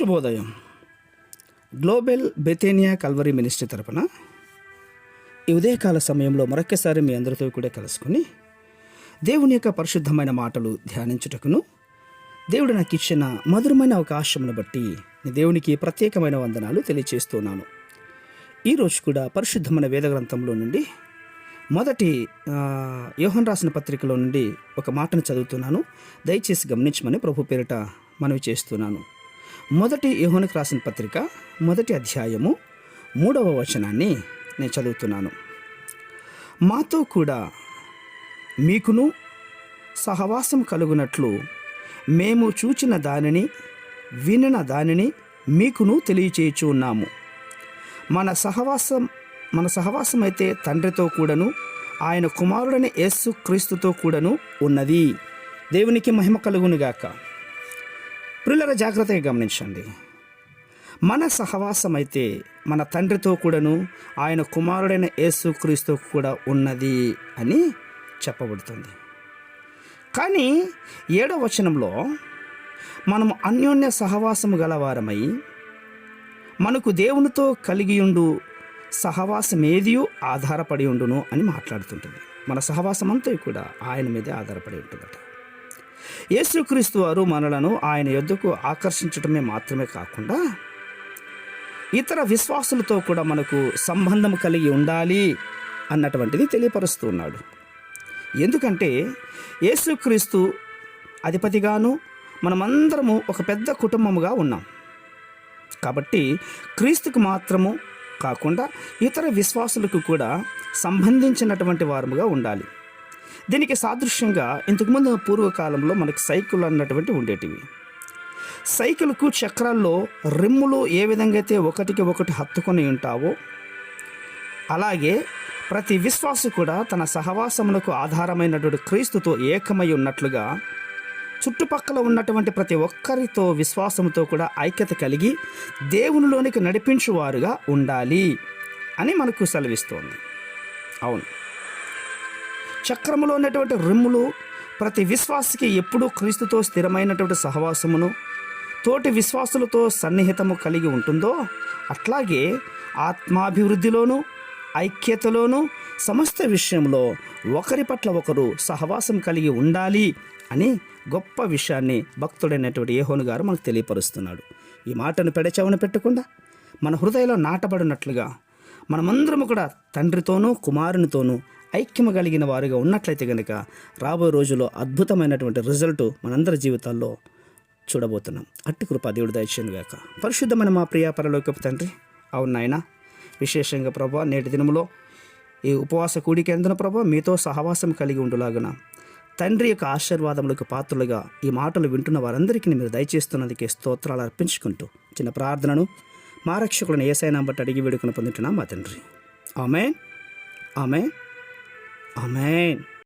శుభోదయం. Global బెతేనియా Calvary ministry తరపున ఈ ఉదయకాల సమయంలో మరొక్కసారి మీ అందరితో కూడా కలుసుకుని దేవుని యొక్క పరిశుద్ధమైన మాటలు ధ్యానించుటకును దేవుడు నాకు ఇచ్చిన మధురమైన అవకాశమును బట్టి దేవునికి ప్రత్యేకమైన వందనాలు తెలియచేస్తున్నాను. ఈరోజు కూడా పరిశుద్ధమైన వేద గ్రంథంలో నుండి మొదటి యోహన్ రాసిన పత్రికలో నుండి ఒక మాటను చదువుతున్నాను. దయచేసి గమనించమని ప్రభు పేరిట మనవి చేస్తున్నాను. మొదటి యోహానుకు రాసిన పత్రిక 1వ అధ్యాయము 3వ వచనాన్ని నేను చదువుతున్నాను. మాతో కూడా మీకును సహవాసం కలుగునట్లు మేము చూచిన దానిని వినిన దానిని మీకును తెలియచేయచ్చు ఉన్నాము. మన సహవాసం అయితే తండ్రితో కూడాను ఆయన కుమారుడైన యేసు క్రీస్తుతో కూడాను ఉన్నది. దేవునికి మహిమ కలుగునుగాక. ప్రియులారా, జాగ్రత్తగా గమనించండి. మన సహవాసం అయితే మన తండ్రితో కూడాను ఆయన కుమారుడైన యేసు క్రీస్తు కూడా ఉన్నది అని చెప్పబడుతుంది. కానీ 7వ వచనంలో మనము అన్యోన్య సహవాసము గలవారమై మనకు దేవునితో కలిగియుండు సహవాసం ఏదియో ఆధారపడి ఉండును అని మాట్లాడుతుంటుంది. మన సహవాసం అంతా కూడా ఆయన మీదే ఆధారపడి ఉంటుందట. యేసుక్రీస్తు వారు మనలను ఆయన యొద్దకు ఆకర్షించడమే మాత్రమే కాకుండా ఇతర విశ్వాసులతో కూడా మనకు సంబంధం కలిగి ఉండాలి అన్నటువంటిది తెలియపరుస్తున్నాడు. ఎందుకంటే యేసుక్రీస్తు అధిపతిగాను మనమందరము ఒక పెద్ద కుటుంబముగా ఉన్నాం. కాబట్టి క్రీస్తుకు మాత్రము కాకుండా ఇతర విశ్వాసులకు కూడా సంబంధించినటువంటి వారముగా ఉండాలి. దీనికి సాదృశ్యంగా ఇంతకుముందు పూర్వకాలంలో మనకి సైకిల్ అన్నటువంటి ఉండేటివి. సైకిల్కు చక్రాల్లో రిమ్ములు ఏ విధంగా అయితే ఒకటికి ఒకటి హత్తుకొని ఉంటావో అలాగే ప్రతి విశ్వాసు కూడా తన సహవాసములకు ఆధారమైనటువంటి క్రీస్తుతో ఏకమై ఉన్నట్లుగా చుట్టుపక్కల ఉన్నటువంటి ప్రతి ఒక్కరితో విశ్వాసంతో కూడా ఐక్యత కలిగి దేవునిలోనికి నడిపించువారుగా ఉండాలి అని మనకు సెలవిస్తోంది. అవును, చక్రములో ఉన్నటువంటి రిమ్ములు ప్రతి విశ్వాసికి ఎప్పుడూ క్రీస్తుతో స్థిరమైనటువంటి సహవాసమును తోటి విశ్వాసులతో సన్నిహితము కలిగి ఉంటుందో అట్లాగే ఆత్మాభివృద్ధిలోనూ ఐక్యతలోనూ సమస్త విషయంలో ఒకరి పట్ల ఒకరు సహవాసం కలిగి ఉండాలి అని గొప్ప విషయాన్ని భక్తుడైనటువంటి యోహాను గారు మనకు తెలియపరుస్తున్నాడు. ఈ మాటను పెడచెవిన పెట్టకుండా మన హృదయంలో నాటబడినట్లుగా మనమందరము కూడా తండ్రితోనూ కుమారునితోనూ ఐక్యము కలిగిన వారుగా ఉన్నట్లయితే కనుక రాబోయే రోజుల్లో అద్భుతమైనటువంటి రిజల్ట్ మనందరి జీవితాల్లో చూడబోతున్నాం. అట్టి కృప దేవుడు దయచేయునుగాక. పరిశుద్ధమైన మా ప్రియ పరలోకపు తండ్రి, అవును నాయన, విశేషంగా ప్రభా నేటి దినములో ఈ ఉపవాస కూడికేందున ప్రభా మీతో సహవాసం కలిగి ఉండులాగున తండ్రి యొక్క ఆశీర్వాదములకు పాత్రలుగా ఈ మాటలు వింటున్న వారందరికీ మీరు దయచేస్తున్నందుకే స్తోత్రాలు అర్పించుకుంటూ చిన్న ప్రార్థనను మా రక్షకులను యేసయ్య బట్టి అడిగి వేడుకను పొందుతున్నాం మా తండ్రి. ఆమేన్, ఆమేన్, ఆమేన్.